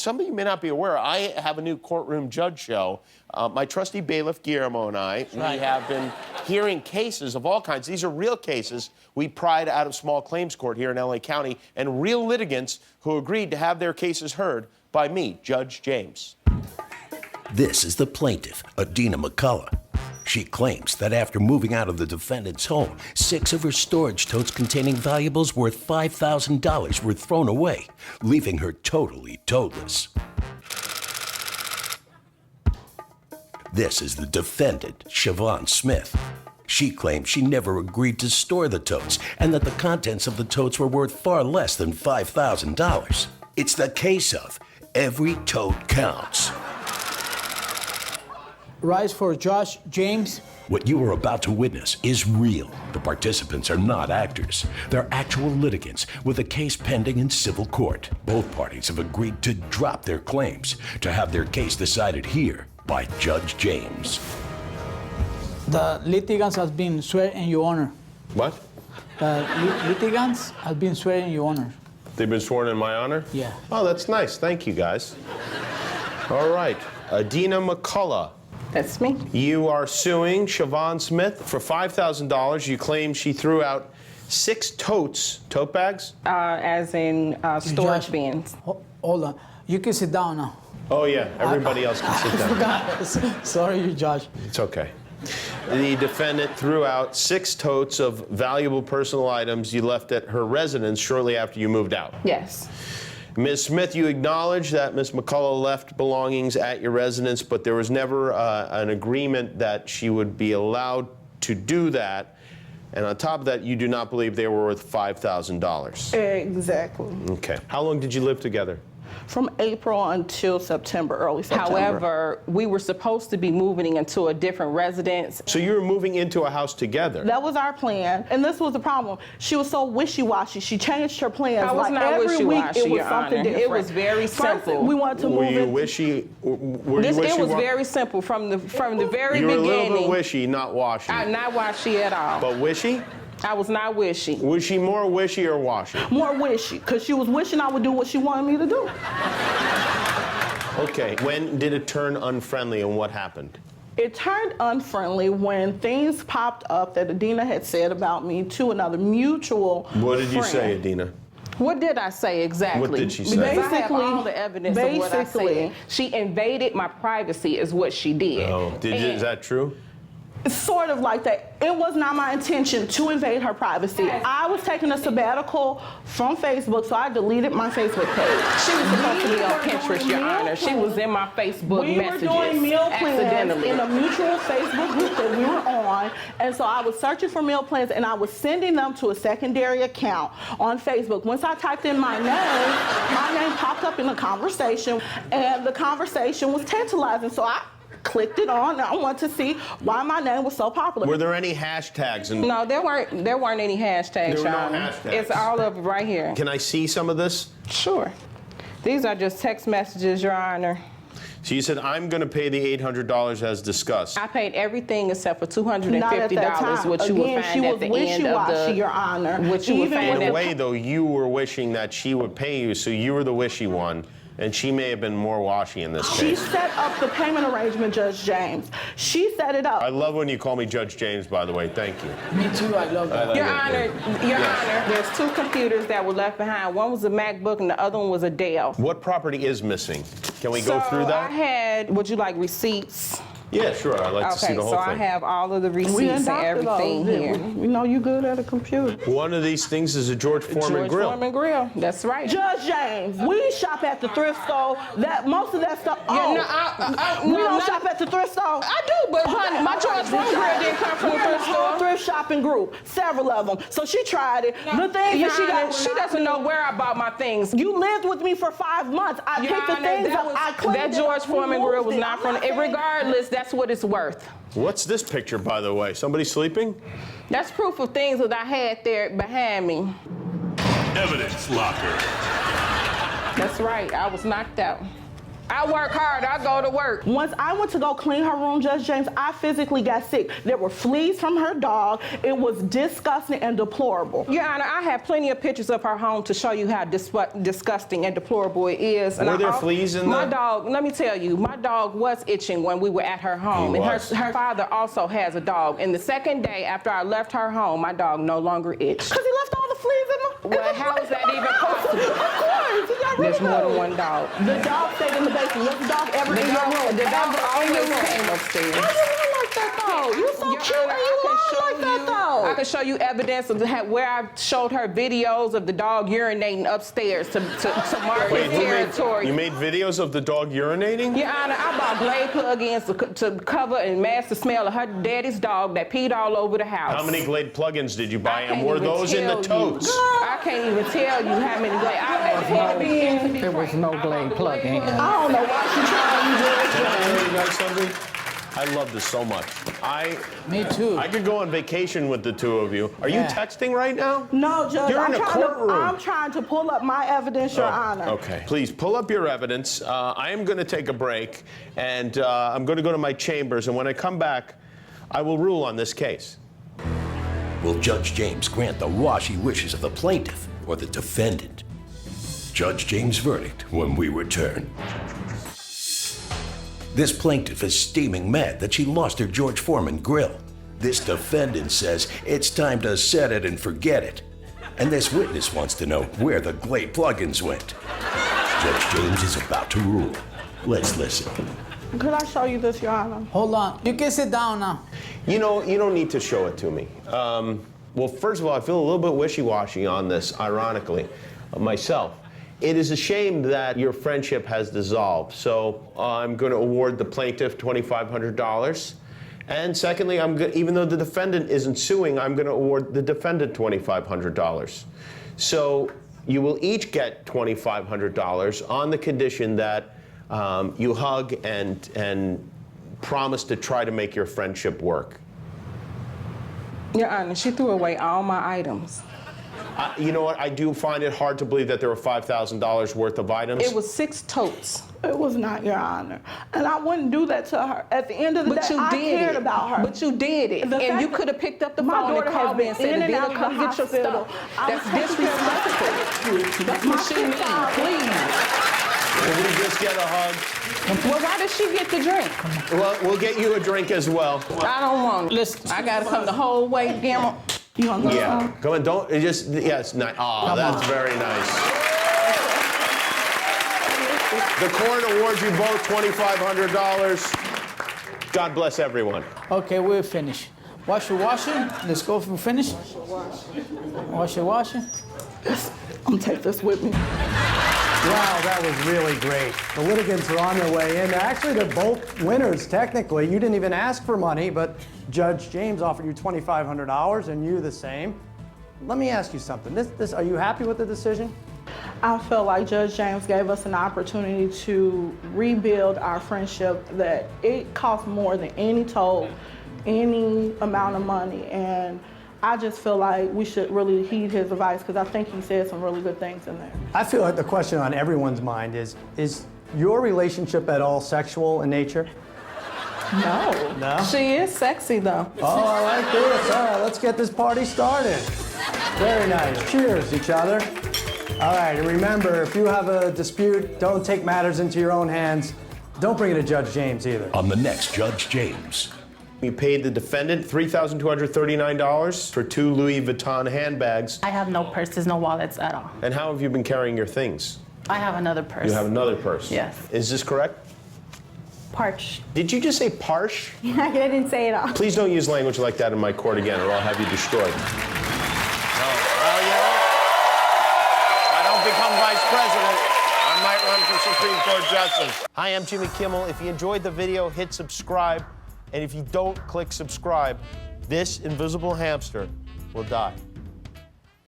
some of you may not be aware, I have a new courtroom judge show. My trusty bailiff, Guillermo, and I, we have been hearing cases of all kinds. These are real cases we pried out of small claims court here in LA County, and real litigants who agreed to have their cases heard by me, Judge James. This is the plaintiff, Adina McCullough. She claims that after moving out of the defendant's home, 6 of her storage totes containing valuables worth $5,000 were thrown away, leaving her totally toteless. This is the defendant, Siobhan Smith. She claims she never agreed to store the totes and that the contents of the totes were worth far less than $5,000. It's the case of every tote counts. Rise for Judge James. What you are about to witness is real. The participants are not actors. They're actual litigants with a case pending in civil court. Both parties have agreed to drop their claims to have their case decided here by Judge James. The litigants has been sworn in your honor. What? Litigants have been sworn in your honor. They've been sworn in my honor? Yeah. Oh, that's nice. Thank you, guys. All right. Adina McCullough. That's me. You are suing Siobhan Smith for $5,000. You claim she threw out 6 tote bags? As in storage bins. Hold on. You can sit down now. Oh, yeah. Everybody else can sit down. I forgot. Sorry, Judge. It's okay. The defendant threw out 6 totes of valuable personal items you left at her residence shortly after you moved out. Yes. Ms. Smith, you acknowledge that Ms. McCullough left belongings at your residence, but there was never an agreement that she would be allowed to do that. And on top of that, you do not believe they were worth $5,000. Exactly. Okay. How long did you live together? From April until September, early September. However, we were supposed to be moving into a different residence. So you were moving into a house together? That was our plan, and this was the problem. She was so wishy-washy. She changed her plans. I was not every week wishy-washy, it was Your something Honor. different. It was very simple. First, we wanted to move Were you in. wishy? It was very simple from the very you were beginning. a little bit wishy, not washy. Not washy at all. But wishy? I was not wishy. Was she more wishy or washy? More wishy, because she was wishing I would do what she wanted me to do. Okay, when did it turn unfriendly and what happened? It turned unfriendly when things popped up that Adina had said about me to another mutual What did you friend. say, Adina? What did I say exactly? What did she say? Because I have all the evidence of what I said. She invaded my privacy is what she did. Oh, is that true? Sort of like that. It was not my intention to invade her privacy. I was taking a sabbatical from Facebook, so I deleted my Facebook page. She was supposed to be on Pinterest, Your Honor. She was in my Facebook messages. We were doing meal plans accidentally in a mutual Facebook group that we were on, and so I was searching for meal plans, and I was sending them to a secondary account on Facebook. Once I typed in my name popped up in the conversation, and the conversation was tantalizing, so I clicked it on. I wanted to see why my name was so popular. Were there any hashtags? No, there weren't any hashtags, There were Your no Honor. hashtags. It's all of it right here. Can I see some of this? Sure. These are just text messages, Your Honor. So you said, I'm going to pay the $800 as discussed. I paid everything except for $250, Not at that time. which you will Again, find at the end of the... Your Honor. Which you will find In a way, though, you were wishing that she would pay you, so you were the wishy one. And she may have been more washy in this She case. set up the payment arrangement, Judge James. She set it up. I love when you call me Judge James, by the way. Thank you. Me too, I love that. Your Honor, there's 2 computers that were left behind. One was a MacBook and the other one was a Dell. What property is missing? Can we go through that? I had, would you like receipts? Yeah, sure. I'd like to see the whole so thing. I have all of the receipts and everything here. We know you good at a computer. One of these things is a George Foreman grill. Foreman grill, that's right. Judge James, we shop at the thrift store. Most of that stuff. We don't shop at the thrift store. I do, but honey, my George Foreman grill didn't come from the thrift store. Thrift shopping group, several of them. So she tried it. The things that she doesn't know where I bought my things. You lived with me for 5 months. I picked the things up. I cleaned that George Foreman grill was not from. Regardless, that's what it's worth. What's this picture, by the way? Somebody sleeping? That's proof of things that I had there behind me. Evidence locker. That's right. I was knocked out. I work hard, I go to work. Once I went to go clean her room, Judge James, I physically got sick. There were fleas from her dog. It was disgusting and deplorable. Your Honor, I have plenty of pictures of her home to show you how disgusting and deplorable it is. Were there fleas in my the... dog, let me tell you, my dog was itching when we were at her home. And her father also has a dog. And the second day after I left her home, my dog no longer itched. Because he left all the fleas in the... Well, how is that even possible? Of course, he got rid There's of more them. than one dog. The dog stayed in the basement. Was the dog ever in your room? The dog always came upstairs. Why you like that though? You so Your cute Honor, and you like that though. I can show you evidence of where I showed her videos of the dog urinating upstairs to mark his territory. You made videos of the dog urinating? Your Honor, I bought Glade plug-ins to cover and mask the smell of her daddy's dog that peed all over the house. How many Glade plugins did you buy, I and can't were even those in the tell you. totes? I can't even tell you how many Glade. There was no Glade plug-in. I don't know why she trying to do Can I tell you guys something? I love this so much. Me too. I could go on vacation with the two of you. Are you Yeah. texting right now? No, Judge, You're in a courtroom. I'm trying to pull up my evidence, Your Honor. Okay. Please pull up your evidence. I am going to take a break, and I'm going to go to my chambers, and when I come back, I will rule on this case. Will Judge James grant the washy wishes of the plaintiff or the defendant? Judge James' verdict when we return. This plaintiff is steaming mad that she lost her George Foreman grill. This defendant says it's time to set it and forget it. And this witness wants to know where the Glade plugins went. Judge James is about to rule. Let's listen. Could I show you this, Your Honor? Hold on. You can sit down now. You know, you don't need to show it to me. Well, first of all, I feel a little bit wishy-washy on this, ironically, myself. It is a shame that your friendship has dissolved, so I'm going to award the plaintiff $2,500. And secondly, even though the defendant isn't suing, I'm going to award the defendant $2,500. So you will each get $2,500 on the condition that you hug and promise to try to make your friendship work. Your Honor, she threw away all my items. You know what? I do find it hard to believe that there were $5,000 worth of items. It was 6 totes. It was not, Your Honor. And I wouldn't do that to her. At the end of the day, I cared about her. But you did it. The and fact you that could have picked up the my phone and daughter has called me and been said, in and Adela, out of come the get your hospital. stuff. I That's was taking care of my disrespectful. That's what she needs. Please. Will we just get a hug? Well, why did she get the drink? Well, we'll get you a drink as well. I don't want it. Listen. I got to come the whole way, Guillermo. You want to Yeah. Come on, don't just, yes, nice. Oh, that's very nice. The court awards you both $2,500. God bless everyone. Okay, we're finished. Wash your washing. Let's go for finish. Wash your washing. I'm gonna take this with me. Wow, that was really great. The litigants are on their way in. Actually, they're both winners, technically. You didn't even ask for money, but Judge James offered you $2,500 and you the same. Let me ask you something. Are you happy with the decision? I feel like Judge James gave us an opportunity to rebuild our friendship, that it cost more than any toll, any amount of money. And I just feel like we should really heed his advice, because I think he said some really good things in there. I feel like the question on everyone's mind is your relationship at all sexual in nature? No. No? She is sexy, though. Oh, I like this. All right, let's get this party started. Very nice. Cheers, each other. All right, and remember, if you have a dispute, don't take matters into your own hands. Don't bring it to Judge James either. On the next Judge James. You paid the defendant $3,239 for 2 Louis Vuitton handbags. I have no purses, no wallets at all. And how have you been carrying your things? I have another purse. You have another purse? Yes. Is this correct? Parch. Did you just say parsh? I didn't say it all. Please don't use language like that in my court again, or I'll have you destroyed. No. Well, you know, if I don't become vice president, I might run for Supreme Court justice. Hi, I'm Jimmy Kimmel. If you enjoyed the video, hit subscribe. And if you don't click subscribe, this invisible hamster will die.